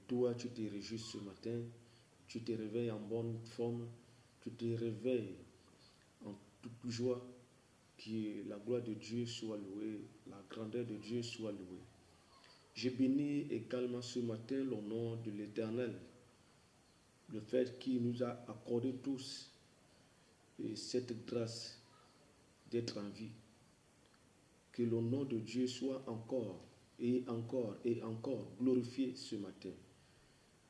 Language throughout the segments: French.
toi, tu te réjouis ce matin, tu te réveilles en bonne forme, tu te réveilles en toute joie, que la gloire de Dieu soit louée, la grandeur de Dieu soit louée. Je bénis également ce matin le nom de l'Éternel, le fait qu'il nous a accordé tous cette grâce d'être en vie. Que le nom de Dieu soit encore et encore et encore glorifié ce matin.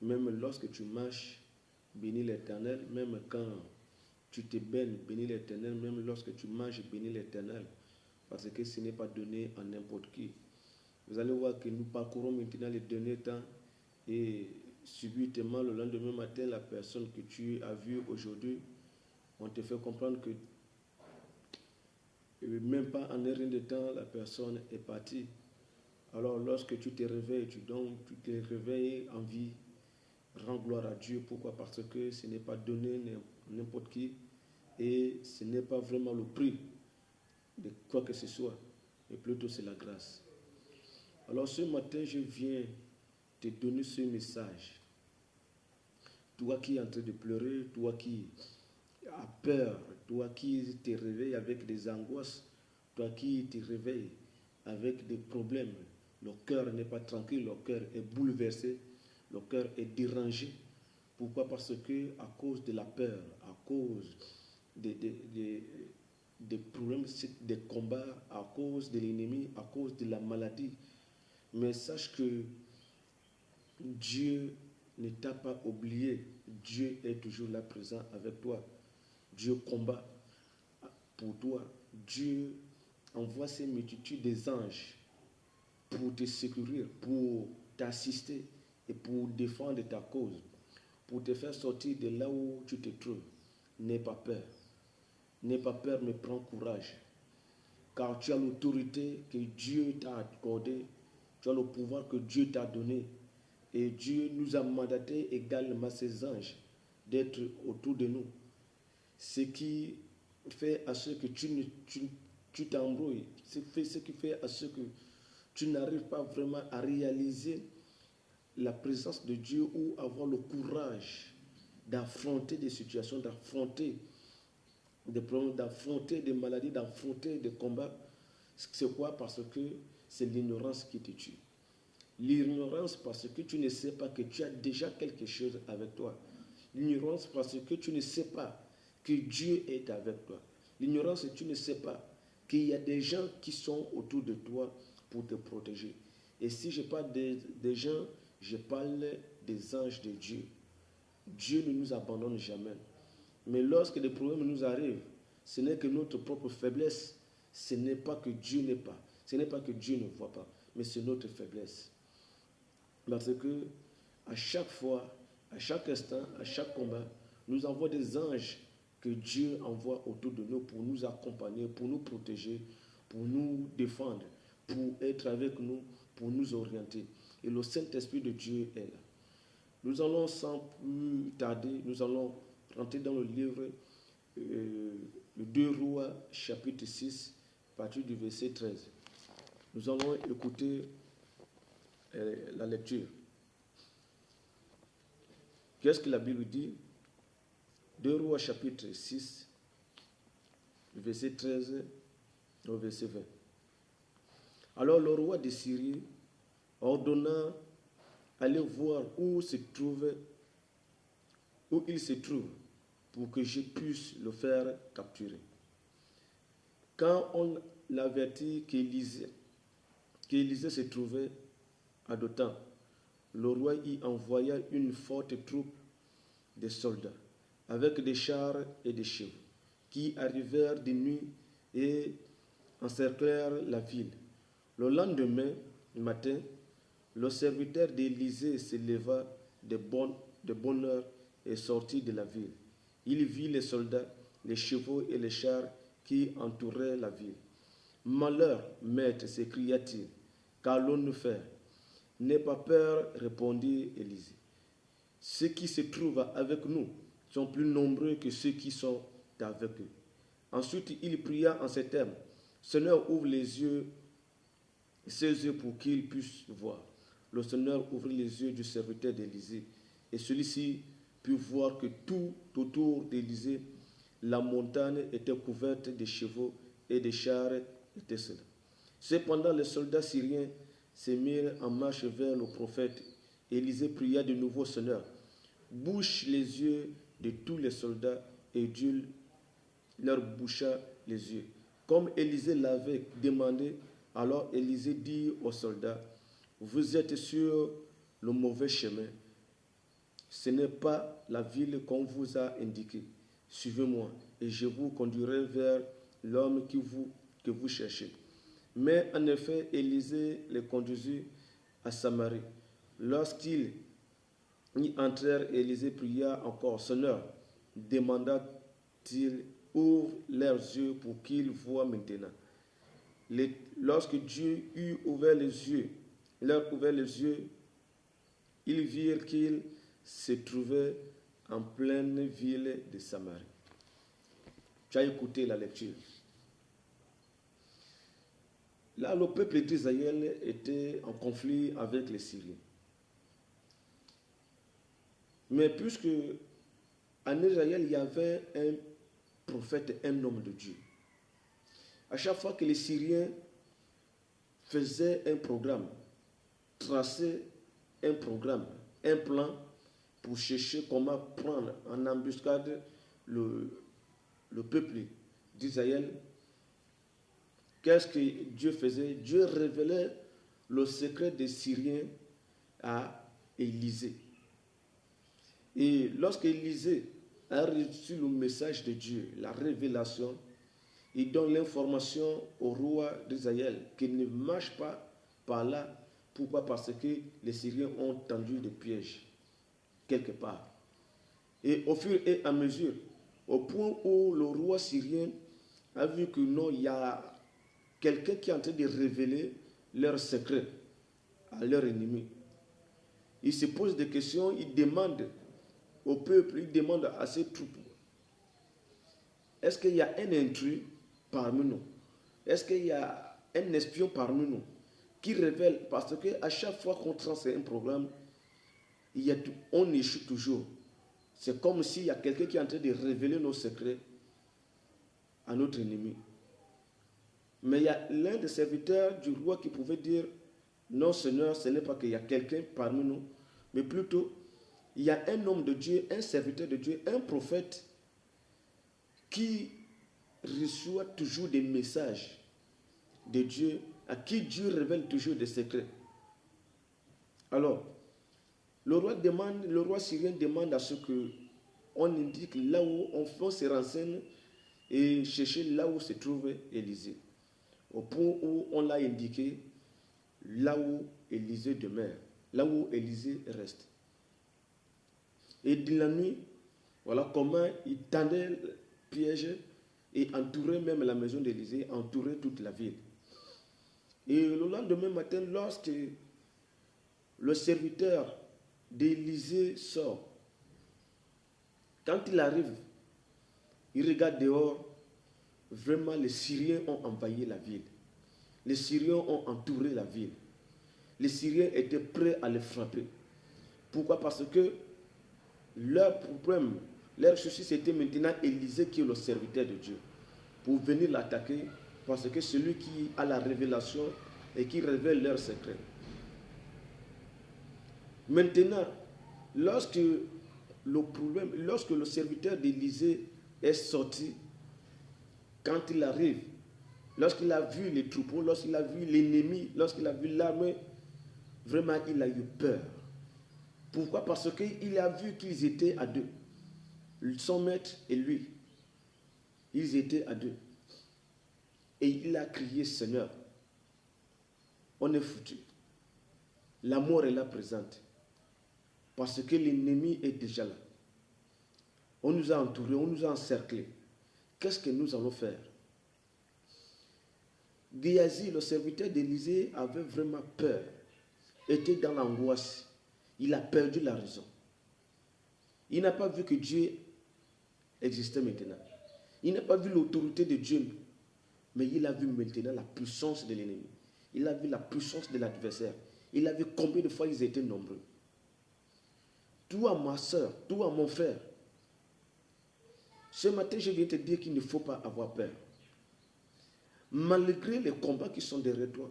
Même lorsque tu marches, bénis l'Éternel, même quand tu te baignes, bénis l'Éternel, même lorsque tu manges, bénis l'Éternel, parce que ce n'est pas donné à n'importe qui. Vous allez voir que nous parcourons maintenant les derniers temps et subitement le lendemain matin, la personne que tu as vue aujourd'hui, on te fait comprendre que même pas en un rien de temps, la personne est partie. Alors lorsque tu te réveilles, tu te réveilles en vie, rends gloire à Dieu. Pourquoi? Parce que ce n'est pas donné à n'importe qui et ce n'est pas vraiment le prix de quoi que ce soit, mais plutôt c'est la grâce. Alors ce matin, je viens te donner ce message. Toi qui es en train de pleurer, toi qui as peur, toi qui te réveilles avec des angoisses, toi qui te réveilles avec des problèmes, le cœur n'est pas tranquille, le cœur est bouleversé, le cœur est dérangé. Pourquoi? Parce que à cause de la peur, à cause des problèmes, des combats, à cause de l'ennemi, à cause de la maladie. Mais sache que Dieu ne t'a pas oublié. Dieu est toujours là présent avec toi. Dieu combat pour toi. Dieu envoie ses multitudes des anges pour te secourir, pour t'assister et pour défendre ta cause, pour te faire sortir de là où tu te trouves. N'aie pas peur. N'aie pas peur, mais prends courage. Car tu as l'autorité que Dieu t'a accordée, tu as le pouvoir que Dieu t'a donné. Et Dieu nous a mandaté également ses anges d'être autour de nous. Ce qui fait à ce que tu t'embrouilles, ce qui fait à ce que tu n'arrives pas vraiment à réaliser la présence de Dieu ou avoir le courage d'affronter des situations, d'affronter des problèmes, d'affronter des maladies, d'affronter des combats. C'est quoi? Parce que c'est l'ignorance qui te tue. L'ignorance parce que tu ne sais pas que tu as déjà quelque chose avec toi. L'ignorance parce que tu ne sais pas que Dieu est avec toi. L'ignorance, c'est que tu ne sais pas qu'il y a des gens qui sont autour de toi pour te protéger. Et si je parle des gens, je parle des anges de Dieu. Dieu ne nous abandonne jamais. Mais lorsque des problèmes nous arrivent, ce n'est que notre propre faiblesse. Ce n'est pas que Dieu n'est pas. Ce n'est pas que Dieu ne voit pas. Mais c'est notre faiblesse. Parce que à chaque fois, à chaque instant, à chaque combat, nous envoie des anges que Dieu envoie autour de nous pour nous accompagner, pour nous protéger, pour nous défendre, pour être avec nous, pour nous orienter. Et le Saint-Esprit de Dieu est là. Nous allons sans plus tarder, nous allons rentrer dans le livre le 2 Rois, chapitre 6, à partir du verset 13. Nous allons écouter la lecture. Qu'est-ce que la Bible dit? 2 Rois, chapitre 6, verset 13 au verset 20. Alors le roi de Syrie ordonna aller voir où il se trouve, pour que je puisse le faire capturer. Quand on l'avertit qu'Élisée se trouvait à Dothan, le roi y envoya une forte troupe de soldats, avec des chars et des chevaux, qui arrivèrent de nuit et encerclèrent la ville. Le lendemain matin, le serviteur d'Élisée se leva de bonne heure et sortit de la ville. Il vit les soldats, les chevaux et les chars qui entouraient la ville. « Malheur, maître, s'écria-t-il, qu'allons-nous faire? » « N'aie pas peur, répondit Élisée. Ceux qui se trouvent avec nous sont plus nombreux que ceux qui sont avec eux. Ensuite, il pria en ces termes: Seigneur, ouvre ses yeux pour qu'il puisse voir. le Seigneur ouvrit les yeux du serviteur d'Élysée. Et celui-ci put voir que tout autour d'Élysée, la montagne était couverte de chevaux et des chars étincelants. Cependant, les soldats syriens se mirent en marche vers le prophète. Élisée pria de nouveau au Seigneur: bouche les yeux de tous les soldats, et Dieu leur boucha les yeux. Comme Élisée l'avait demandé, alors Élisée dit aux soldats: vous êtes sur le mauvais chemin. Ce n'est pas la ville qu'on vous a indiquée. Suivez-moi, et je vous conduirai vers l'homme que vous cherchez. Mais en effet, Élisée les conduisit à Samarie. Lorsqu'ils y entrèrent, Élisée pria encore: Seigneur, demanda-t-il, ouvre leurs yeux pour qu'ils voient maintenant. Lorsque Dieu eut ouvert les yeux, ils virent qu'ils se trouvaient en pleine ville de Samarie. Tu as écouté la lecture. Là, le peuple d'Israël était en conflit avec les Syriens. Mais puisque en Israël, il y avait un prophète, un homme de Dieu, à chaque fois que les Syriens faisaient un programme, traçaient un programme, un plan pour chercher comment prendre en embuscade le peuple d'Israël, qu'est-ce que Dieu faisait? Dieu révélait le secret des Syriens à Élisée. Et lorsque Élisée a reçu le message de Dieu, la révélation, il donne l'information au roi d'Israël qu'il ne marche pas par là. Pourquoi? Parce que les Syriens ont tendu des pièges quelque part. Et au fur et à mesure, au point où le roi syrien a vu que non, il y a quelqu'un qui est en train de révéler leurs secrets à leurs ennemis, il se pose des questions, il demande au peuple, il demande à ses troupes: est-ce qu'il y a un intrus parmi nous? Est-ce qu'il y a un espion parmi nous qui révèle? Parce qu'à chaque fois qu'on trace un programme, on échoue toujours. C'est comme s'il y a quelqu'un qui est en train de révéler nos secrets à notre ennemi. Mais il y a l'un des serviteurs du roi qui pouvait dire: non, Seigneur, ce n'est pas qu'il y a quelqu'un parmi nous, mais plutôt il y a un homme de Dieu, un serviteur de Dieu, un prophète qui reçoit toujours des messages de Dieu, à qui Dieu révèle toujours des secrets. Alors, le roi syrien demande à ce qu'on indique là où on se renseigne et chercher là où se trouve Élisée. Au point où on l'a indiqué, là où Élisée demeure, là où Élisée reste. Et de la nuit, voilà comment il tendait le piège et entourait même la maison d'Élisée, entourait toute la ville. Et le lendemain matin, lorsque le serviteur d'Élisée sort, quand il arrive, il regarde dehors, vraiment les Syriens ont envahi la ville. Les Syriens ont entouré la ville. Les Syriens étaient prêts à les frapper. Pourquoi? Parce que leur problème, leur souci, c'était maintenant Élisée qui est le serviteur de Dieu, pour venir l'attaquer, parce que celui qui a la révélation et qui révèle leurs secrets. Maintenant, lorsque le serviteur d'Élisée est sorti, quand il arrive, lorsqu'il a vu les troupeaux, lorsqu'il a vu l'ennemi, lorsqu'il a vu l'armée, vraiment il a eu peur. Pourquoi? Parce qu'il a vu qu'ils étaient à deux. Son maître et lui. Ils étaient à deux. Et il a crié: Seigneur, on est foutu. La mort est là présente. Parce que l'ennemi est déjà là. On nous a entourés, on nous a encerclés. Qu'est-ce que nous allons faire? Géasi, le serviteur d'Élisée, avait vraiment peur. Était dans l'angoisse. Il a perdu la raison. Il n'a pas vu que Dieu existait maintenant. Il n'a pas vu l'autorité de Dieu, mais il a vu maintenant la puissance de l'ennemi. Il a vu la puissance de l'adversaire. Il a vu combien de fois ils étaient nombreux. Toi, ma soeur, toi, mon frère, ce matin, je viens te dire qu'il ne faut pas avoir peur. Malgré les combats qui sont derrière toi,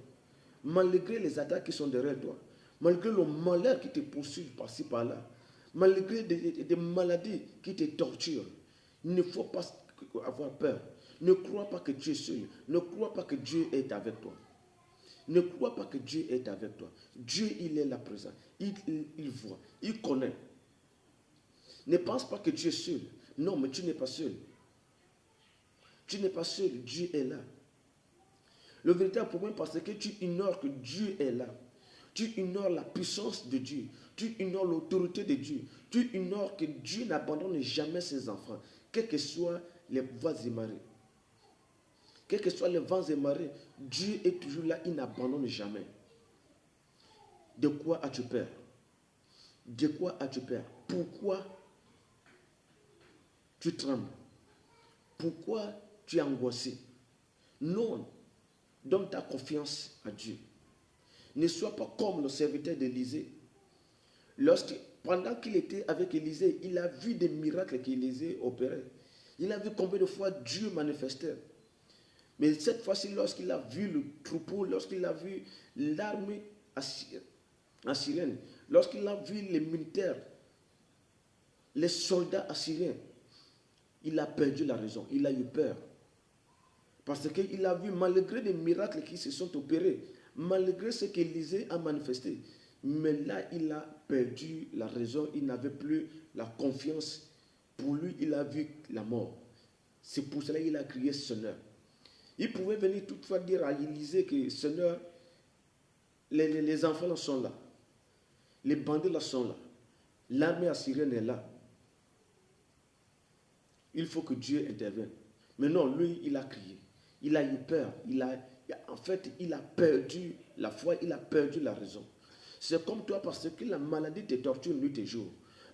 malgré les attaques qui sont derrière toi, malgré le malheur qui te poursuit par-ci, par-là, malgré des maladies qui te torturent, il ne faut pas avoir peur. Ne crois pas que Dieu est seul. Ne crois pas que Dieu est avec toi. Ne crois pas que Dieu est avec toi. Dieu, il est là présent. Il voit. Il connaît. Ne pense pas que Dieu est seul. Non, mais tu n'es pas seul. Tu n'es pas seul. Dieu est là. Le véritable problème, parce que tu ignores que Dieu est là. Tu ignores la puissance de Dieu. Tu ignores l'autorité de Dieu. Tu ignores que Dieu n'abandonne jamais ses enfants, quelles que soient les voies et marées. Quels que soient les vents et marées, Dieu est toujours là, il n'abandonne jamais. De quoi as-tu peur? De quoi as-tu peur? Pourquoi tu trembles? Pourquoi tu es angoissé? Non, donne ta confiance à Dieu. Ne sois pas comme le serviteur d'Élisée. Pendant qu'il était avec Élisée, il a vu des miracles qu'Élisée opérait. Il a vu combien de fois Dieu manifestait. Mais cette fois-ci, lorsqu'il a vu le troupeau, lorsqu'il a vu l'armée assyrienne, lorsqu'il a vu les militaires, les soldats assyriens, il a perdu la raison, il a eu peur. Parce qu'il a vu, malgré les miracles qui se sont opérés, malgré ce qu'Élisée a manifesté, mais là, il a perdu la raison, il n'avait plus la confiance. Pour lui, il a vu la mort. C'est pour cela qu'il a crié Seigneur. Il pouvait venir toutefois dire à Élisée que Seigneur, les enfants là sont là. Les bandits là sont là. L'armée assyrienne est là. Il faut que Dieu intervienne. Mais non, lui, il a crié. Il a eu peur. En fait, il a perdu la foi, il a perdu la raison. C'est comme toi parce que la maladie te torture nuit et jour.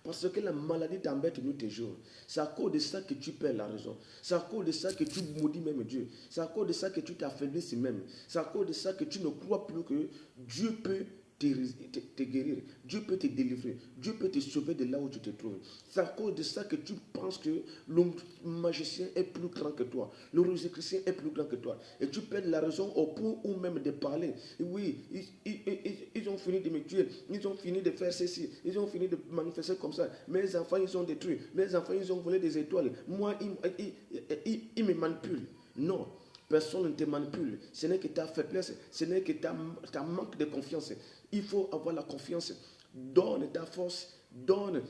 Parce que la maladie t'embête nuit et jour. C'est à cause de ça que tu perds la raison. C'est à cause de ça que tu maudis même Dieu. C'est à cause de ça que tu t'affaiblis même. C'est à cause de ça que tu ne crois plus que Dieu peut te guérir. Dieu peut te délivrer. Dieu peut te sauver de là où tu te trouves. C'est à cause de ça que tu penses que le magicien est plus grand que toi. Le Jésus-Christ est plus grand que toi. Et tu perds la raison au point où même de parler. Oui, ils ont fini de me tuer. Ils ont fini de faire ceci. Ils ont fini de manifester comme ça. Mes enfants, ils ont détruit. Mes enfants, ils ont volé des étoiles. Moi, ils me manipulent. Non. Personne ne te manipule. Ce n'est que ta faiblesse. Ce n'est que ta manque de confiance. Il faut avoir la confiance. Donne ta force. Donne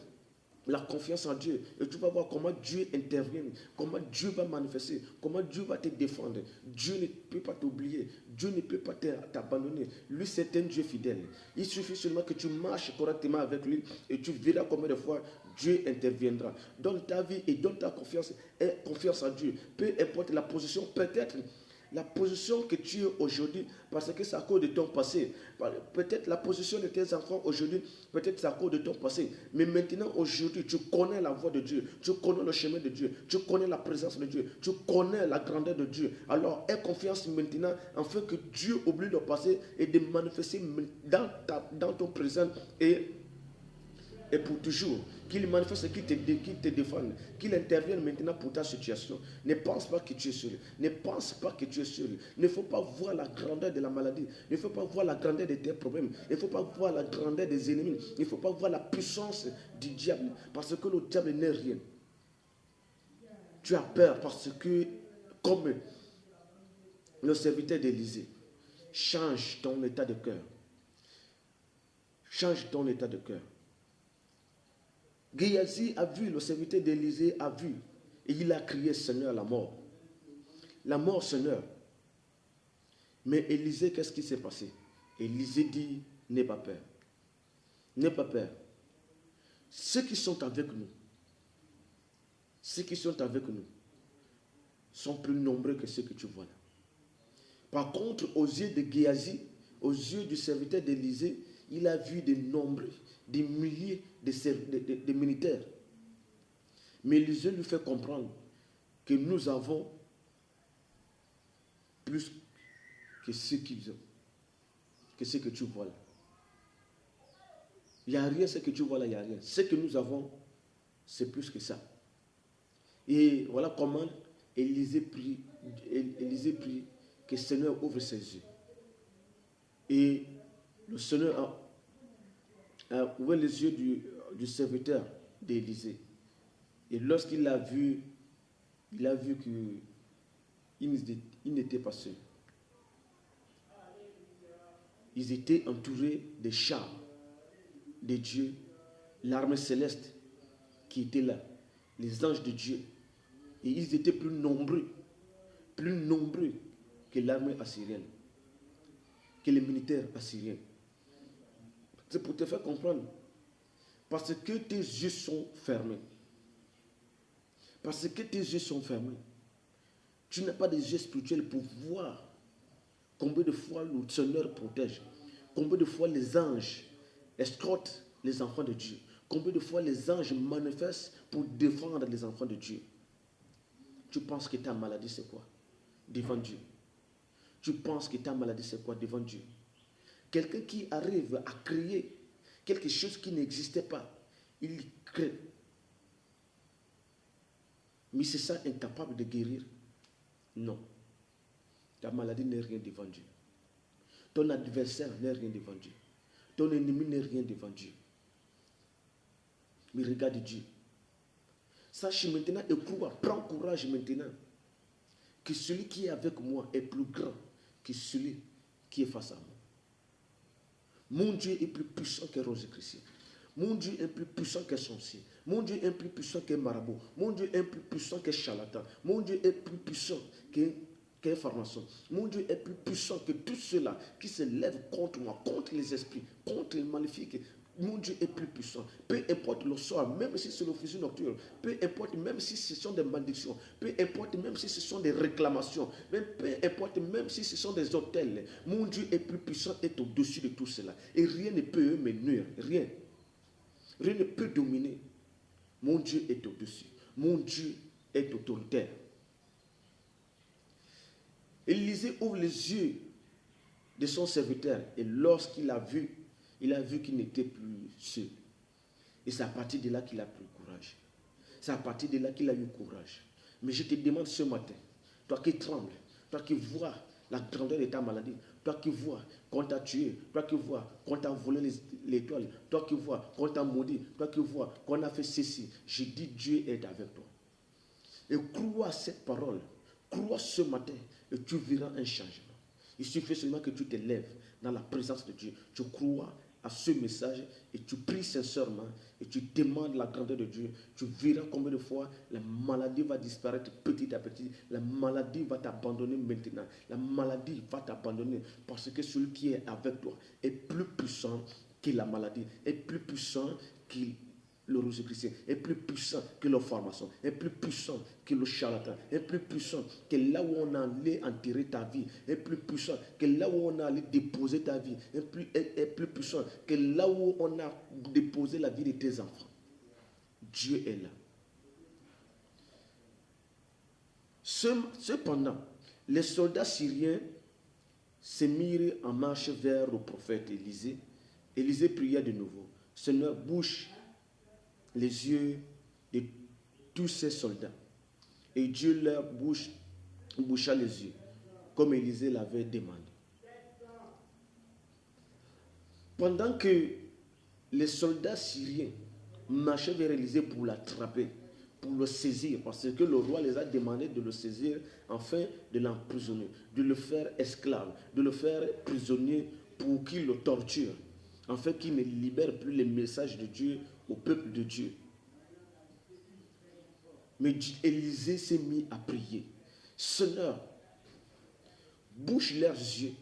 la confiance en Dieu. Et tu vas voir comment Dieu intervient. Comment Dieu va manifester. Comment Dieu va te défendre. Dieu ne peut pas t'oublier. Dieu ne peut pas t'abandonner. Lui, c'est un Dieu fidèle. Il suffit seulement que tu marches correctement avec lui. Et tu verras combien de fois Dieu interviendra. Donne ta vie et donne ta confiance. Et confiance en Dieu. Peu importe la position. Peut-être la position que tu es aujourd'hui, parce que c'est à cause de ton passé. Peut-être la position de tes enfants aujourd'hui, peut-être c'est à cause de ton passé. Mais maintenant, aujourd'hui, tu connais la voie de Dieu. Tu connais le chemin de Dieu. Tu connais la présence de Dieu. Tu connais la grandeur de Dieu. Alors, aie confiance maintenant, afin que Dieu oublie le passé et de manifester dans ton présent et pour toujours, qu'il manifeste, qu'il te défende, qu'il intervienne maintenant pour ta situation. Ne pense pas que tu es seul. Ne pense pas que tu es seul. Il ne faut pas voir la grandeur de la maladie. Il ne faut pas voir la grandeur de tes problèmes. Il ne faut pas voir la grandeur des ennemis. Il ne faut pas voir la puissance du diable. Parce que le diable n'est rien. Tu as peur parce que, comme le serviteur d'Élisée, change ton état de cœur. Change ton état de cœur. Géasi a vu, le serviteur d'Élisée a vu, et il a crié Seigneur la mort. La mort, Seigneur. Mais Élisée, qu'est-ce qui s'est passé? Élisée dit, n'aie pas peur. N'aie pas peur. Ceux qui sont avec nous, sont plus nombreux que ceux que tu vois là. Par contre, aux yeux de Géasi, aux yeux du serviteur d'Élisée, il a vu des nombres, des milliers de militaires. Mais Élisée lui fait comprendre que nous avons plus que ce qu'ils ont, que ce que tu vois là. Il n'y a rien, ce que tu vois là, il n'y a rien. Ce que nous avons, c'est plus que ça. Et voilà comment Élisée prie que le Seigneur ouvre ses yeux. Et le Seigneur a ouvert les yeux du serviteur d'Élisée. Et lorsqu'il l'a vu, il a vu qu'il n'était pas seul. Ils étaient entourés des chars de Dieu, l'armée céleste qui était là, les anges de Dieu. Et ils étaient plus nombreux que l'armée assyrienne, que les militaires assyriens. C'est pour te faire comprendre. Parce que tes yeux sont fermés. Parce que tes yeux sont fermés. Tu n'as pas des yeux spirituels pour voir combien de fois le Seigneur protège. Combien de fois les anges escortent les enfants de Dieu. Combien de fois les anges manifestent pour défendre les enfants de Dieu. Tu penses que ta maladie c'est quoi? Devant Dieu. Tu penses que ta maladie c'est quoi? Devant Dieu. Quelqu'un qui arrive à créer quelque chose qui n'existait pas, il crée. Mais c'est ça incapable de guérir? Non. Ta maladie n'est rien devant Dieu. Ton adversaire n'est rien devant Dieu. Ton ennemi n'est rien devant Dieu. Mais regarde Dieu. Sache maintenant et crois, prends courage maintenant que celui qui est avec moi est plus grand que celui qui est face à moi. Mon Dieu est plus puissant que Rose-Chrétien. Mon Dieu est plus puissant que sorcier. Mon Dieu est plus puissant que marabout. Mon Dieu est plus puissant que charlatan. Mon Dieu est plus puissant qu'un pharmacien. Mon Dieu est plus puissant que tous ceux-là qui se lèvent contre moi, contre les esprits, contre les maléfiques. Mon Dieu est plus puissant. Peu importe le sort, même si c'est l'office nocturne, peu importe même si ce sont des malédictions, peu importe même si ce sont des réclamations, même peu importe même si ce sont des hôtels, mon Dieu est plus puissant, est au-dessus de tout cela. Et rien ne peut me nuire, rien. Rien ne peut dominer. Mon Dieu est au-dessus. Mon Dieu est autoritaire. Élisée ouvre les yeux de son serviteur et lorsqu'il a vu qu'il n'était plus seul. Et c'est à partir de là qu'il a pris courage. C'est à partir de là qu'il a eu courage. Mais je te demande ce matin, toi qui trembles, toi qui vois la grandeur de ta maladie, toi qui vois qu'on t'a tué, toi qui vois qu'on t'a volé l'étoile, toi qui vois qu'on t'a maudit, toi qui vois qu'on a fait ceci, je dis Dieu est avec toi. Et crois à cette parole, crois ce matin et tu verras un changement. Il suffit seulement que tu te lèves dans la présence de Dieu, tu crois à ce message et tu pries sincèrement et tu demandes la grandeur de Dieu, tu verras combien de fois la maladie va disparaître petit à petit, la maladie va t'abandonner maintenant, la maladie va t'abandonner parce que celui qui est avec toi est plus puissant que la maladie, est plus puissant que le Rose-Chrétien, est plus puissant que le pharmacien, est plus puissant que le charlatan, est plus puissant que là où on allait enterrer ta vie, est plus puissant que là où on allait déposer ta vie, est plus puissant que là où on a déposé la vie de tes enfants. Dieu est là. Cependant, les soldats syriens se mirent en marche vers le prophète Élisée. Élisée pria de nouveau. Seigneur, bouche les yeux de tous ces soldats. Et Dieu leur boucha les yeux, comme Élisée l'avait demandé. Pendant que les soldats syriens marchaient vers Élisée pour l'attraper, pour le saisir, parce que le roi les a demandé de le saisir afin de l'emprisonner, de le faire esclave, de le faire prisonnier pour qu'il le torture, afin qu'il ne libère plus les messages de Dieu au peuple de Dieu. Mais Élisée s'est mis à prier. Seigneur, bouche leurs yeux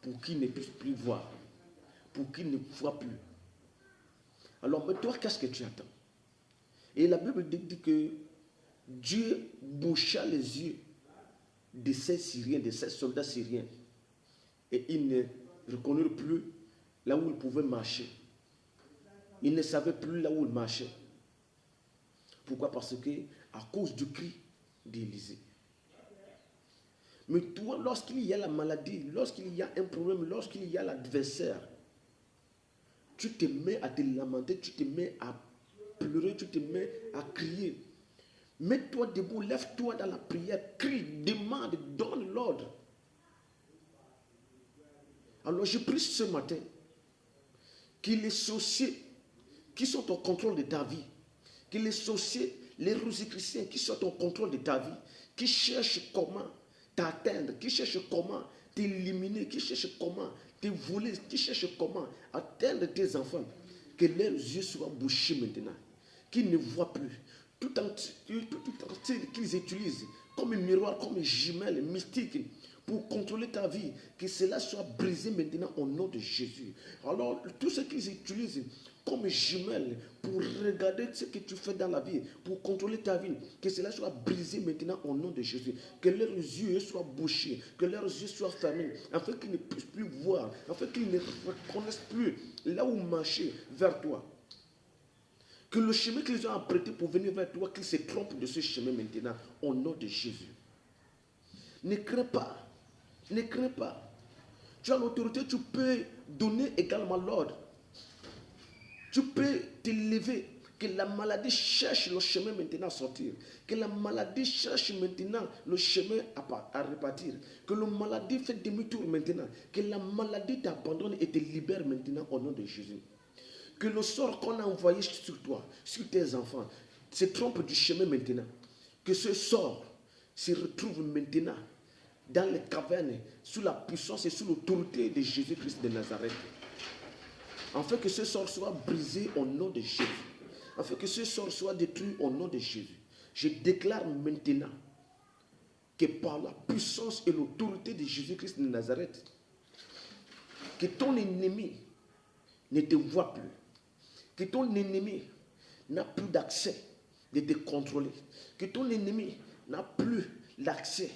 pour qu'ils ne puissent plus voir, pour qu'ils ne voient plus. Alors, mais toi, qu'est-ce que tu attends? Et la Bible dit que Dieu boucha les yeux de ces Syriens, de ces soldats syriens. Et ils ne reconnurent plus là où ils pouvaient marcher. Ils ne savaient plus là où ils marchaient. Pourquoi? Parce que à cause du cri d'Élisée. Mais toi, lorsqu'il y a la maladie, lorsqu'il y a un problème, lorsqu'il y a l'adversaire, tu te mets à te lamenter, tu te mets à pleurer, tu te mets à crier. Mets-toi debout, lève-toi dans la prière, crie, demande, donne l'ordre. Alors je prie ce matin que les sorciers qui sont au contrôle de ta vie, que les sorciers, les rosicruciens qui sont au contrôle de ta vie, qui cherchent comment t'atteindre, qui cherchent comment t'éliminer, qui cherchent comment te voler, qui cherchent comment atteindre tes enfants, que leurs yeux soient bouchés maintenant, qu'ils ne voient plus. Tout qu'ils utilisent comme un miroir, comme une jumelle mystique pour contrôler ta vie, que cela soit brisé maintenant au nom de Jésus. Alors, tout ce qu'ils utilisent comme jumelle pour regarder ce que tu fais dans la vie, pour contrôler ta vie, que cela soit brisé maintenant au nom de Jésus. Que leurs yeux soient bouchés, que leurs yeux soient fermés, afin qu'ils ne puissent plus voir, afin qu'ils ne reconnaissent plus là où marcher vers toi. Que le chemin qu'ils ont apprêté pour venir vers toi, qu'ils se trompent de ce chemin maintenant, au nom de Jésus. Ne crains pas. Ne crains pas. Tu as l'autorité, tu peux donner également l'ordre. Tu peux t'élever. Que la maladie cherche le chemin maintenant à sortir. Que la maladie cherche maintenant le chemin à repartir. Que la maladie fait demi-tour maintenant. Que la maladie t'abandonne et te libère maintenant au nom de Jésus. Que le sort qu'on a envoyé sur toi, sur tes enfants, se trompe du chemin maintenant. Que ce sort se retrouve maintenant dans les cavernes, sous la puissance et sous l'autorité de Jésus-Christ de Nazareth. Afin que ce sort soit brisé au nom de Jésus. Afin que ce sort soit détruit au nom de Jésus. Je déclare maintenant que par la puissance et l'autorité de Jésus-Christ de Nazareth, que ton ennemi ne te voit plus. Que ton ennemi n'a plus d'accès de te contrôler. Que ton ennemi n'a plus l'accès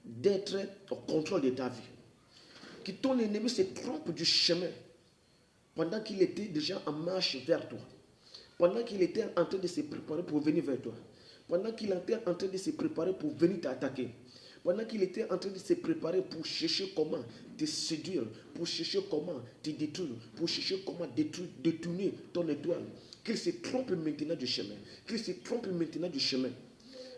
d'être au contrôle de ta vie. Que ton ennemi se trompe du chemin pendant qu'il était déjà en marche vers toi. Pendant qu'il était en train de se préparer pour venir vers toi. Pendant qu'il était en train de se préparer pour venir t'attaquer. Pendant qu'il était en train de se préparer pour chercher comment te séduire, pour chercher comment te détruire, pour chercher comment détourner ton étoile. Qu'il se trompe maintenant du chemin. Qu'il se trompe maintenant du chemin.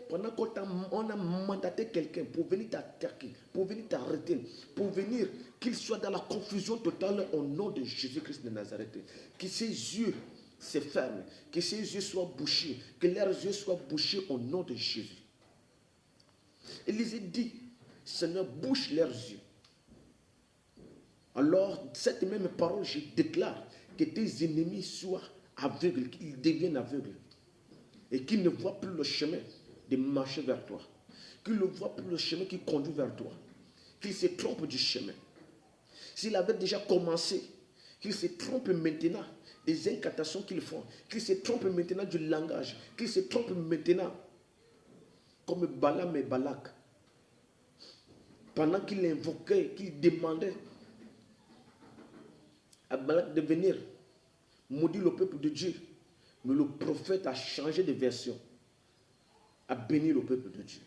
Pendant qu'on a mandaté quelqu'un pour venir t'attaquer, pour venir t'arrêter, pour venir qu'il soit dans la confusion totale au nom de Jésus-Christ de Nazareth. Que ses yeux se ferment, que ses yeux soient bouchés, que leurs yeux soient bouchés au nom de Jésus. Élisée dit, Seigneur, bouche leurs yeux. Alors, cette même parole, je déclare que tes ennemis soient aveugles, qu'ils deviennent aveugles. Et qu'ils ne voient plus le chemin de marcher vers toi. Qu'ils ne voient plus le chemin qui conduit vers toi. Qu'ils se trompent du chemin. S'il avait déjà commencé, qu'ils se trompent maintenant des incantations qu'ils font. Qu'ils se trompent maintenant du langage. Qu'ils se trompent maintenant comme Balaam et Balak. Pendant qu'il invoquait, qu'il demandait à Balak de venir maudire le peuple de Dieu. Mais le prophète a changé de version, a béni le peuple de Dieu.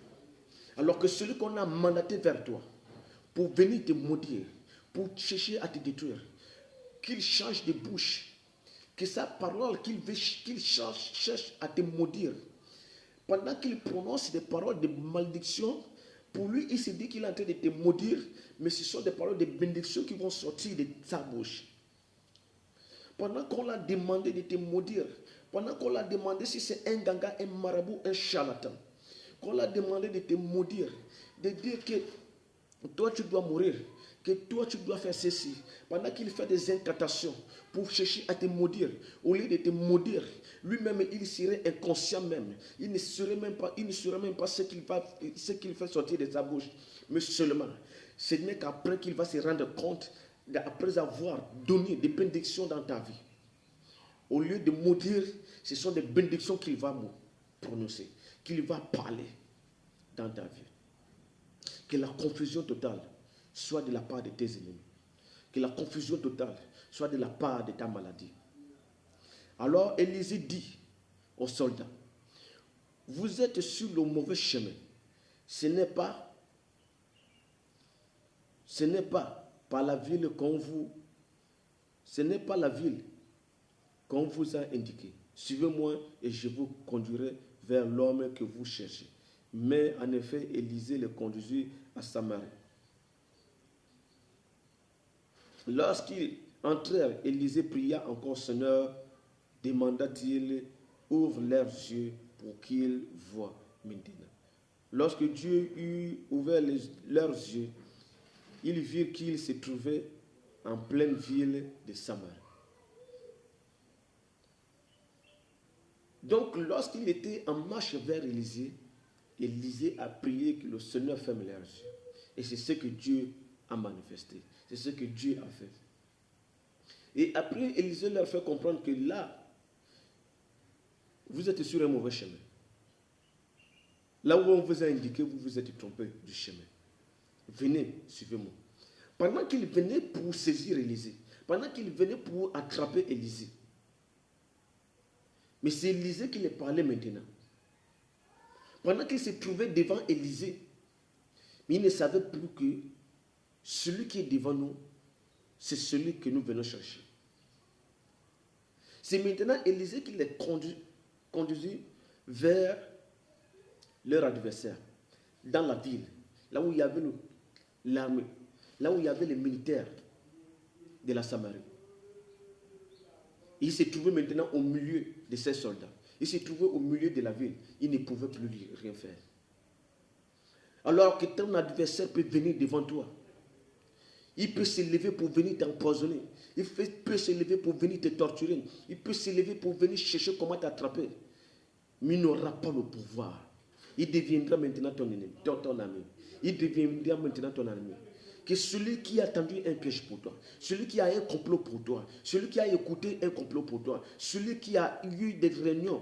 Alors que celui qu'on a mandaté vers toi pour venir te maudire, pour chercher à te détruire, qu'il change de bouche, que sa parole qu'il cherche à te maudire, pendant qu'il prononce des paroles de malédiction, pour lui, il se dit qu'il est en train de te maudire, mais ce sont des paroles de bénédiction qui vont sortir de sa bouche. Pendant qu'on l'a demandé de te maudire, pendant qu'on l'a demandé si c'est un ganga, un marabout, un charlatan, qu'on l'a demandé de te maudire, de dire que toi tu dois mourir, que toi tu dois faire ceci, pendant qu'il fait des incantations pour chercher à te maudire, au lieu de te maudire, lui-même il serait inconscient même, il ne saurait même pas ce qu'il fait sortir de sa bouche, mais seulement, ce n'est qu'après qu'il va se rendre compte, après avoir donné des bénédictions dans ta vie. Au lieu de maudire, ce sont des bénédictions qu'il va prononcer, qu'il va parler dans ta vie. Que la confusion totale soit de la part de tes ennemis. Que la confusion totale soit de la part de ta maladie. Alors Élisée dit aux soldats, vous êtes sur le mauvais chemin. Ce n'est pas par la ville qu'on vous Ce n'est pas la ville qu'on vous a indiquée. Suivez-moi et je vous conduirai vers l'homme que vous cherchez. Mais en effet, Élisée le conduisit à Samarie. Lorsqu'ils entrèrent, Élisée pria encore, Seigneur, demanda-t-il, ouvre leurs yeux pour qu'ils voient maintenant. Lorsque Dieu eut ouvert leurs yeux, ils virent qu'ils se trouvaient en pleine ville de Samarie. Donc, lorsqu'il était en marche vers Élisée, Élisée a prié que le Seigneur ferme leurs yeux. Et c'est ce que Dieu a manifesté. C'est ce que Dieu a fait. Et après, Élisée leur fait comprendre que là, vous êtes sur un mauvais chemin. Là où on vous a indiqué, vous vous êtes trompé du chemin. Venez, suivez-moi. Pendant qu'il venait pour saisir Élisée, pendant qu'il venait pour attraper Élisée, mais c'est Élisée qui les parlait maintenant. Pendant qu'il se trouvait devant Élisée, mais il ne savait plus que celui qui est devant nous, c'est celui que nous venons chercher. C'est maintenant Élisée qui les conduisit vers leur adversaire, dans la ville, là où il y avait l'armée, là où il y avait les militaires de la Samarie. Il se trouvait maintenant au milieu de ces soldats. Il se trouvait au milieu de la ville. Il ne pouvait plus rien faire. Alors que ton adversaire peut venir devant toi. Il peut se lever pour venir t'empoisonner. Il peut se lever pour venir te torturer. Il peut se lever pour venir chercher comment t'attraper. Mais il n'aura pas le pouvoir. Il deviendra maintenant ton ennemi, ton ami. Il deviendra maintenant ton ami. Que celui qui a tendu un piège pour toi, celui qui a un complot pour toi, celui qui a écouté un complot pour toi, celui qui a eu des réunions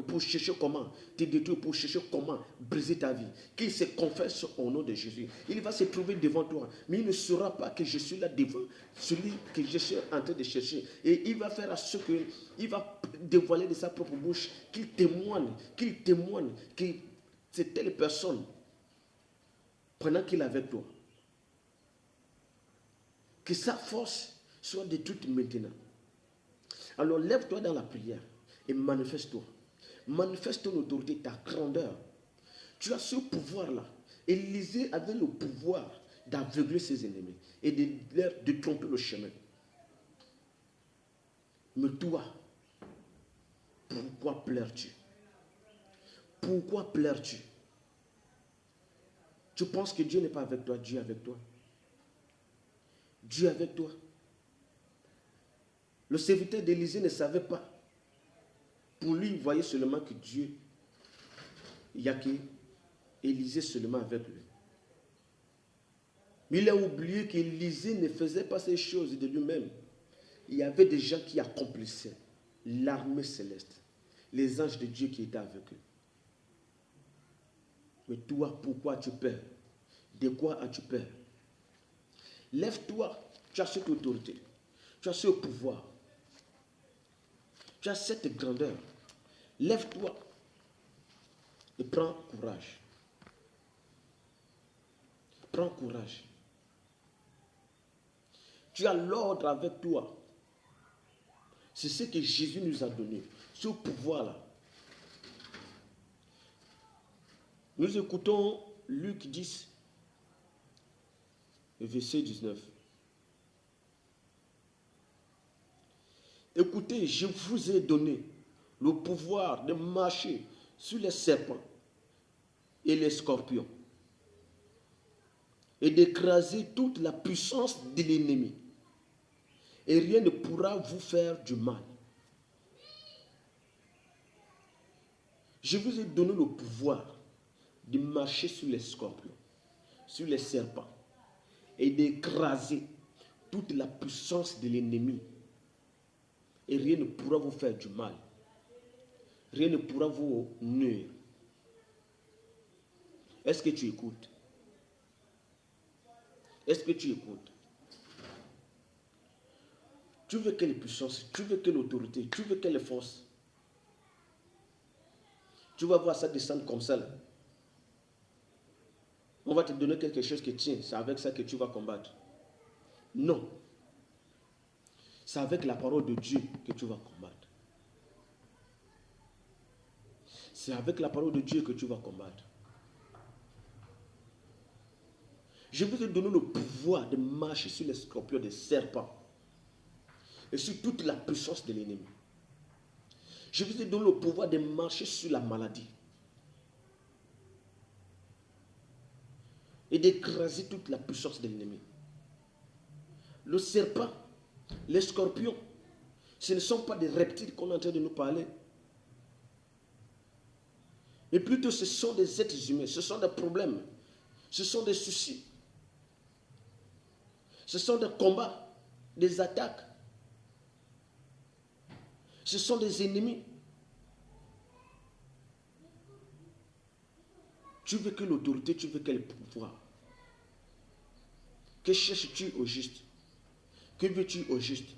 pour chercher comment te détruire, pour chercher comment briser ta vie, qu'il se confesse au nom de Jésus. Il va se trouver devant toi, mais il ne saura pas que je suis là devant celui que je suis en train de chercher. Et il va faire à ce que, il va dévoiler de sa propre bouche qu'il témoigne que c'est telle personne pendant qu'il est avec toi. Que sa force soit détruite maintenant. Alors lève-toi dans la prière et manifeste-toi. Manifeste ton autorité, ta grandeur. Tu as ce pouvoir-là. Élisée avait le pouvoir d'aveugler ses ennemis et de tromper le chemin. Mais toi, pourquoi pleures-tu? Pourquoi pleures-tu? Tu penses que Dieu n'est pas avec toi, Dieu est avec toi. Dieu est avec toi. Le serviteur d'Élisée ne savait pas. Pour lui, il voyait seulement que Dieu, il n'y a qu'Élisée seulement avec lui. Mais il a oublié qu'Élisée ne faisait pas ces choses de lui-même. Il y avait des gens qui accomplissaient l'armée céleste, les anges de Dieu qui étaient avec eux. Mais toi, pourquoi as-tu peur? De quoi as-tu peur? Lève-toi, tu as cette autorité, tu as ce pouvoir, tu as cette grandeur. Lève-toi et prends courage. Prends courage. Tu as l'ordre avec toi. C'est ce que Jésus nous a donné, ce pouvoir-là. Nous écoutons Luc 10, verset 19. Écoutez, je vous ai donné le pouvoir de marcher sur les serpents et les scorpions et d'écraser toute la puissance de l'ennemi. Et rien ne pourra vous faire du mal. Je vous ai donné le pouvoir de marcher sur les scorpions, sur les serpents et d'écraser toute la puissance de l'ennemi. Et rien ne pourra vous faire du mal. Rien ne pourra vous nuire. Est-ce que tu écoutes? Est-ce que tu écoutes? Tu veux quelle puissance? Tu veux quelle autorité? Tu veux quelle force? Tu vas voir ça descendre comme ça là. On va te donner quelque chose qui tient. C'est avec ça que tu vas combattre. Non. C'est avec la parole de Dieu que tu vas combattre. C'est avec la parole de Dieu que tu vas combattre. Je vais te donner le pouvoir de marcher sur les scorpions, des serpents et sur toute la puissance de l'ennemi. Je vais te donner le pouvoir de marcher sur la maladie et d'écraser toute la puissance de l'ennemi. Le serpent, les scorpions, ce ne sont pas des reptiles qu'on est en train de nous parler. Mais plutôt ce sont des êtres humains, ce sont des problèmes, ce sont des soucis, ce sont des combats, des attaques, ce sont des ennemis. Tu veux quelle autorité, tu veux quel pouvoir? Que cherches-tu au juste? Que veux-tu au juste?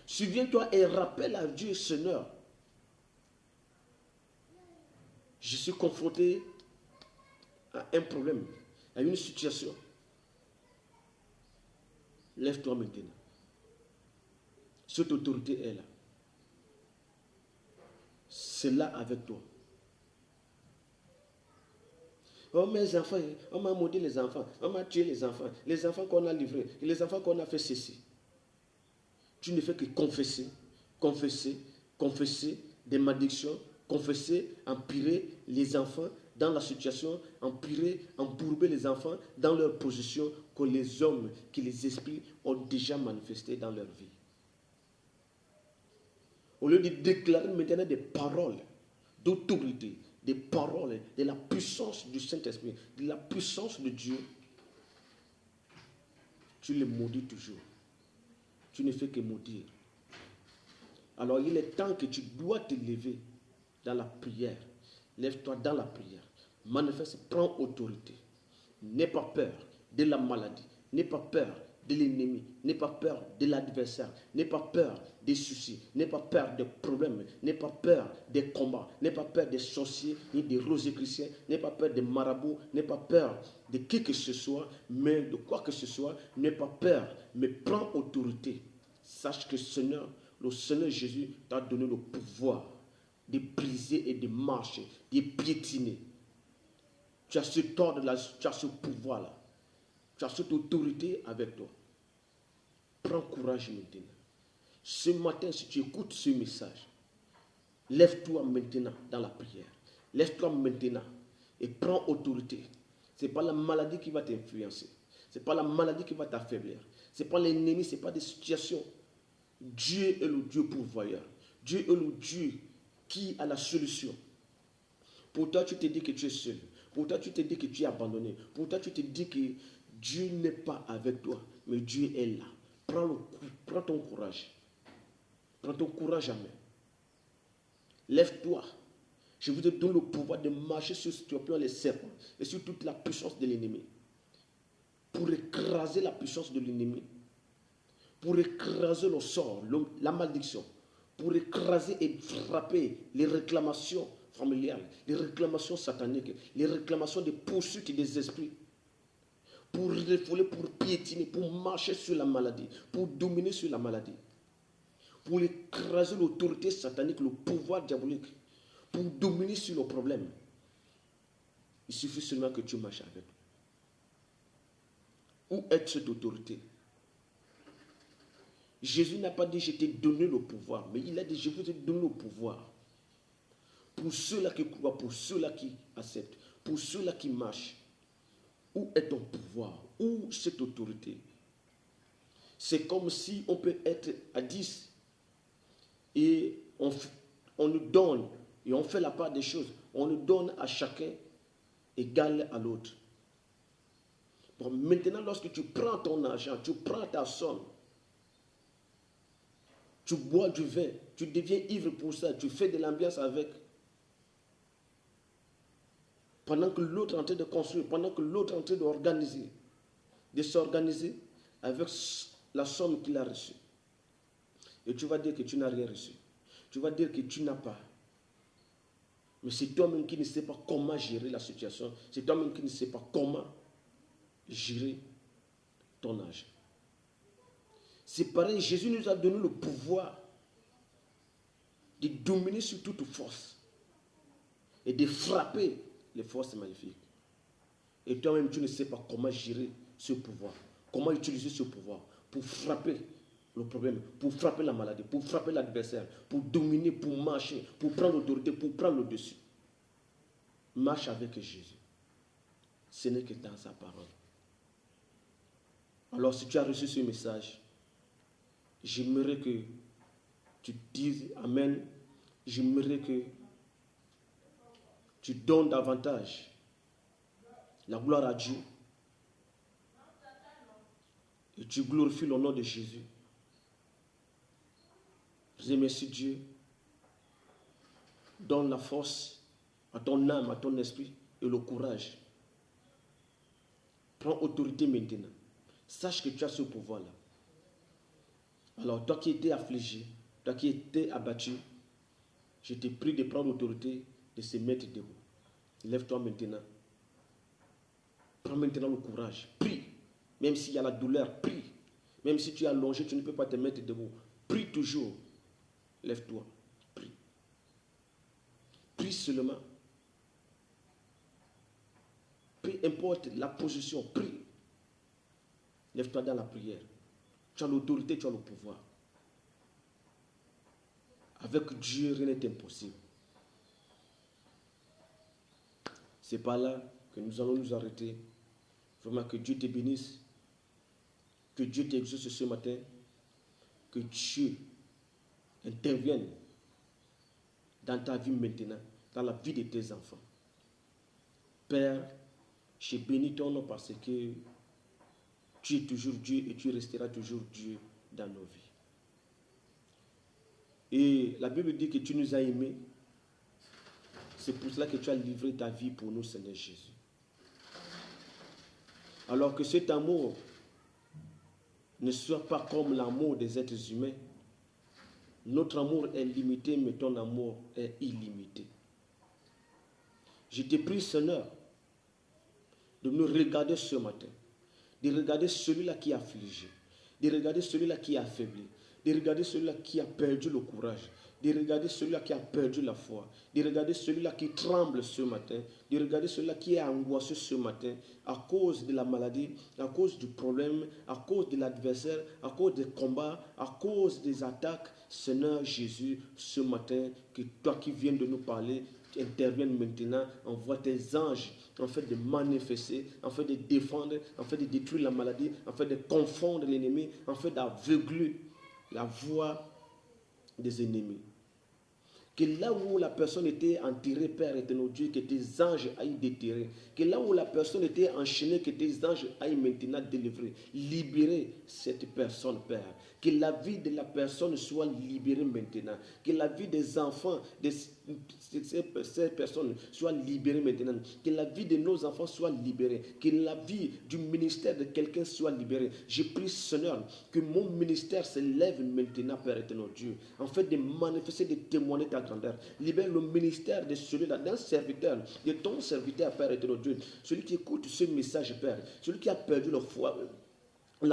Souviens-toi et rappelle à Dieu, Seigneur, je suis confronté à un problème, à une situation. Lève-toi maintenant. Cette autorité est là. C'est là avec toi. Oh mes enfants, on m'a maudit les enfants, on m'a tué les enfants qu'on a livrés, les enfants qu'on a fait ceci. Tu ne fais que confesser, confesser, confesser des malédictions, confesser, empirer les enfants dans la situation, empirer, embourber les enfants dans leur position que les hommes, que les esprits ont déjà manifesté dans leur vie. Au lieu de déclarer maintenant des paroles d'autorité, des paroles de la puissance du Saint-Esprit, de la puissance de Dieu, tu les maudis toujours. Tu ne fais que maudire. Alors il est temps que tu dois te lever dans la prière. Lève-toi dans la prière. Manifeste, prends autorité. N'aie pas peur de la maladie. N'aie pas peur de l'ennemi. N'aie pas peur de l'adversaire. N'aie pas peur des soucis. N'aie pas peur des problèmes. N'aie pas peur des combats. N'aie pas peur des sorciers ni des rosicruciens. N'aie pas peur des marabouts. N'aie pas peur de qui que ce soit, mais de quoi que ce soit. N'aie pas peur, mais prends autorité. Sache que Seigneur, le Seigneur Jésus t'a donné le pouvoir de briser et de marcher, de piétiner. Tu as ce ordre-là, tu as ce pouvoir-là. Tu as cette autorité avec toi. Prends courage maintenant. Ce matin, si tu écoutes ce message, lève-toi maintenant dans la prière. Lève-toi maintenant et prends autorité. Ce n'est pas la maladie qui va t'influencer. Ce n'est pas la maladie qui va t'affaiblir. Ce n'est pas l'ennemi, ce n'est pas des situations. Dieu est le Dieu pourvoyeur. Dieu est le Dieu qui a la solution. Pour toi, tu te dis que tu es seul. Pour toi, tu te dis que tu es abandonné. Pour toi, tu te dis que Dieu n'est pas avec toi, mais Dieu est là. Prends ton courage. Prends ton courage à main. Lève-toi. Je vous donne le pouvoir de marcher sur les serpents et sur toute la puissance de l'ennemi. Pour écraser la puissance de l'ennemi. Pour écraser le sort, la malédiction. Pour écraser et frapper les réclamations familiales, les réclamations sataniques, les réclamations des poursuites des esprits. Pour refouler, pour piétiner, pour marcher sur la maladie, pour dominer sur la maladie. Pour écraser l'autorité satanique, le pouvoir diabolique, pour dominer sur le problème. Il suffit seulement que tu marches avec. Où est cette autorité? Jésus n'a pas dit je t'ai donné le pouvoir, mais il a dit je vous ai donné le pouvoir. Pour ceux-là qui croient, pour ceux-là qui acceptent, pour ceux-là qui marchent. Où est ton pouvoir? Où cette autorité? C'est comme si on peut être à 10 et on nous donne et on fait la part des choses. On nous donne à chacun égal à l'autre. Bon, maintenant, lorsque tu prends ton argent, tu prends ta somme, tu bois du vin, tu deviens ivre pour ça, tu fais de l'ambiance avec. Pendant que l'autre est en train de construire, pendant que l'autre est en train d'organiser, de s'organiser avec la somme qu'il a reçue. Et tu vas dire que tu n'as rien reçu. Tu vas dire que tu n'as pas. Mais c'est toi-même qui ne sais pas comment gérer la situation. C'est toi-même qui ne sais pas comment gérer ton âge. C'est pareil, Jésus nous a donné le pouvoir de dominer sur toute force et de frapper les forces maléfiques. Et toi-même, tu ne sais pas comment gérer ce pouvoir, comment utiliser ce pouvoir pour frapper le problème, pour frapper la maladie, pour frapper l'adversaire, pour dominer, pour marcher, pour prendre l'autorité, pour prendre le dessus. Marche avec Jésus. Ce n'est que dans sa parole. Alors, si tu as reçu ce message, j'aimerais que tu dises Amen. J'aimerais que tu donnes davantage la gloire à Dieu et tu glorifies le nom de Jésus. Je remercie Dieu. Donne la force à ton âme, à ton esprit et le courage. Prends autorité maintenant. Sache que tu as ce pouvoir-là. Alors, toi qui étais affligé, toi qui étais abattu, je te prie de prendre l'autorité, de se mettre debout. Lève-toi maintenant. Prends maintenant le courage. Prie. Même s'il y a la douleur, prie. Même si tu es allongé, tu ne peux pas te mettre debout. Prie toujours. Lève-toi. Prie. Prie seulement. Peu importe la position, prie. Lève-toi dans la prière. Tu as l'autorité, tu as le pouvoir. Avec Dieu, rien n'est impossible. C'est pas là que nous allons nous arrêter. Vraiment que Dieu te bénisse. Que Dieu t'exauce ce matin. Que Dieu intervienne dans ta vie maintenant, dans la vie de tes enfants. Père, je bénis ton nom parce que tu es toujours Dieu et tu resteras toujours Dieu dans nos vies. Et la Bible dit que tu nous as aimés. C'est pour cela que tu as livré ta vie pour nous, Seigneur Jésus. Alors que cet amour ne soit pas comme l'amour des êtres humains. Notre amour est limité, mais ton amour est illimité. Je te prie, Seigneur, de nous regarder ce matin, de regarder celui-là qui est affligé, de regarder celui-là qui est affaibli, de regarder celui-là qui a perdu le courage, de regarder celui-là qui a perdu la foi, de regarder celui-là qui tremble ce matin, de regarder celui-là qui est angoissé ce matin à cause de la maladie, à cause du problème, à cause de l'adversaire, à cause des combats, à cause des attaques. Seigneur Jésus, ce matin, que toi qui viens de nous parler, intervienne maintenant, envoie tes anges en fait de manifester, en fait de défendre, en fait de détruire la maladie, en fait de confondre l'ennemi, en fait d'aveugler la voix des ennemis. Que là où la personne était enterrée, Père éternel Dieu, que tes anges aillent déterrer. Que là où la personne était enchaînée, que tes anges aillent maintenant délivrer. Libérer cette personne, Père. Que la vie de la personne soit libérée maintenant. Que la vie des enfants de ces personnes soit libérée maintenant. Que la vie de nos enfants soit libérée. Que la vie du ministère de quelqu'un soit libérée. Je prie, Seigneur, que mon ministère se lève maintenant, Père éternel Dieu, en fait de manifester, de témoigner ta grandeur. Libère le ministère de celui-là, d'un serviteur, de ton serviteur, Père éternel Dieu. Celui qui écoute ce message, Père. Celui qui a perdu la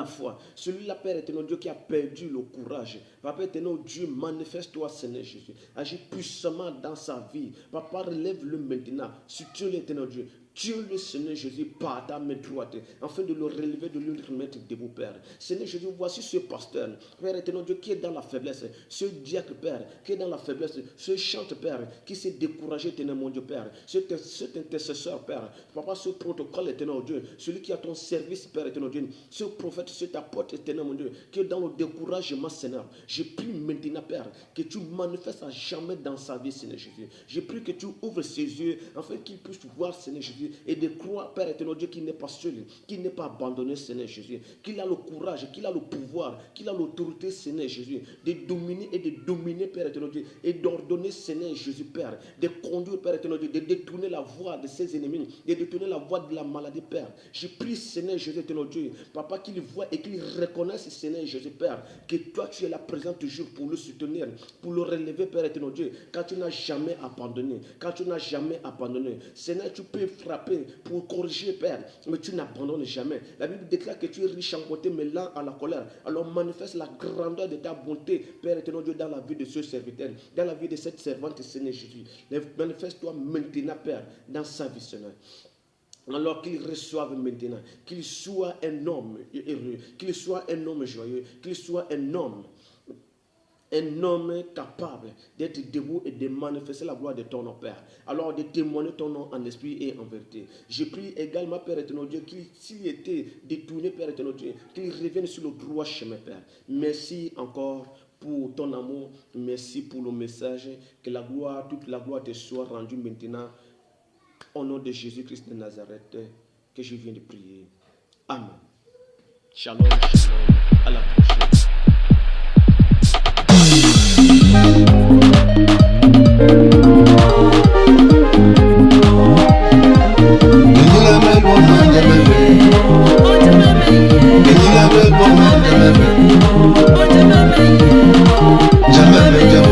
foi. Celui-là, Père éternel Dieu, qui a perdu le courage. Papa éternel Dieu, manifeste-toi, Seigneur Jésus. Agis puissamment dans sa vie. Papa, relève-le maintenant. Si tu es l'éternel Dieu, Dieu le Seigneur Jésus par ta main droite, afin de le relever, de lui remettre debout, Père. Seigneur Jésus, voici ce pasteur, Père éternel Dieu, qui est dans la faiblesse, ce diacre, Père, qui est dans la faiblesse, ce chante, Père, qui s'est découragé, éternel mon Dieu, Père, cet intercesseur, Père, Papa, ce protocole, éternel Dieu, celui qui a ton service, Père éternel Dieu, ce prophète, cet apôtre, éternel mon Dieu, qui est dans le découragement, Seigneur. Je prie maintenant, Père, que tu manifestes à jamais dans sa vie, Seigneur Jésus. Je prie que tu ouvres ses yeux, afin qu'il puisse voir, Seigneur Jésus, et de croire, Père éternel Dieu, qu'il n'est pas seul, qu'il n'est pas abandonné, Seigneur Jésus, qu'il a le courage, qu'il a le pouvoir, qu'il a l'autorité, Seigneur Jésus, de dominer et de dominer, Père éternel Dieu, et d'ordonner, Seigneur Jésus, Père, de conduire, Père éternel Dieu, de détourner la voie de ses ennemis, de détourner la voie de la maladie, Père. Je prie, Seigneur Jésus, éternel Dieu, Papa, qu'il voit et qu'il reconnaisse, Seigneur Jésus, Père, que toi, tu es là présent toujours pour le soutenir, pour le relever, Père éternel Dieu, car tu n'as jamais abandonné, car tu n'as jamais abandonné. Seigneur, tu peux frapper frapper, pour corriger, Père. Mais tu n'abandonnes jamais. La Bible déclare que tu es riche en bonté, mais lent à la colère. Alors manifeste la grandeur de ta bonté, Père éternel Dieu, dans la vie de ce serviteur, dans la vie de cette servante, Seigneur Jésus. Manifeste-toi maintenant, Père, dans sa vie, Seigneur. Alors qu'il reçoive maintenant, qu'il soit un homme heureux, qu'il soit un homme joyeux, qu'il soit un homme capable d'être debout et de manifester la gloire de ton nom, Père. Alors de témoigner ton nom en esprit et en vérité. Je prie également, Père éternel Dieu, qu'il s'il était détourné, Père éternel Dieu, qu'il revienne sur le droit chemin, Père. Merci encore pour ton amour. Merci pour le message. Que la gloire, toute la gloire te soit rendue maintenant. Au nom de Jésus-Christ de Nazareth, que je viens de prier. Amen. Shalom, shalom. À la prochaine. Jamaica,